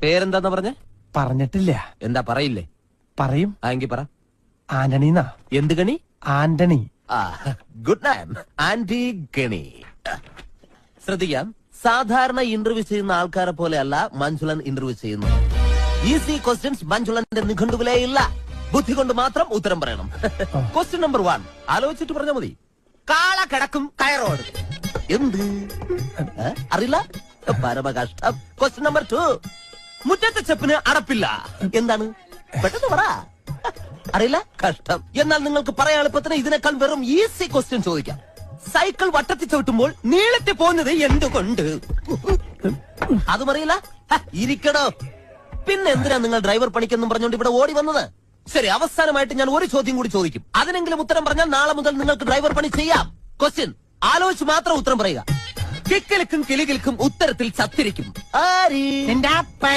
പേരെന്താന്ന് പറഞ്ഞ? പറഞ്ഞിട്ടില്ല. എന്താ പറയില്ലേ? പറയും. എങ്കി പറ. ആന്റണിന്നാ. എന്ത് ഗണി? ആന്റണി. Good name. ആന്റി ഗണി. ശ്രദ്ധിക്കാം, സാധാരണ ഇന്റർവ്യൂ ചെയ്യുന്ന ആൾക്കാരെ പോലെയല്ല മഞ്ജുളൻ ഇന്റർവ്യൂ ചെയ്യുന്നു. ഈസി ക്വസ്റ്റ്യൻസ് മഞ്ജുളന്റെ നിഘണ്ടുവിലേ ഇല്ല. ബുദ്ധി കൊണ്ട് മാത്രം ഉത്തരം പറയണം. ക്വസ്റ്റ്യൻ നമ്പർ 1 ആലോചിച്ചിട്ട് പറഞ്ഞാൽ മതി. കാള കിടക്കും കയറോട്. എന്ത് അറിയില്ല? പരമകഷ്ടം. ക്വസ്റ്റ്യൻ നമ്പർ 2 മുറ്റത്തെ ചെപ്പിന് അടപ്പില്ല. എന്താണ്? പെട്ടെന്ന് പറ. അറിയില്ല? കഷ്ടം. എന്നാൽ നിങ്ങൾക്ക് പറയാൻ എളുപ്പത്തിന് ഇതിനേക്കാൾ വെറും ഈസി ക്വസ്റ്റ്യൻ ചോദിക്കാം. സൈക്കിൾ വട്ടത്തിൽ ചവിട്ടുമ്പോൾ നീളത്തിൽ പോകുന്നത് എന്തുകൊണ്ട്? അതും അറിയില്ല? ഇരിക്കടോ. പിന്നെ എന്തിനാ നിങ്ങൾ ഡ്രൈവർ പണിക്കെന്നും പറഞ്ഞുകൊണ്ട് ഇവിടെ ഓടി വന്നത്? ശരി, അവസാനമായിട്ട് ഞാൻ ഒരു ചോദ്യം കൂടി ചോദിക്കും. അതിനെങ്കിലും ഉത്തരം പറഞ്ഞാൽ നാളെ മുതൽ നിങ്ങൾക്ക് ഡ്രൈവർ പണി ചെയ്യാം. ക്വസ്റ്റ്യൻ ആലോചിച്ച് മാത്രം ഉത്തരം പറയുക. കിക്കിലിക്കും കിളികിൽക്കും ഉത്തരത്തിൽ ചത്തിരിക്കും. ആര്?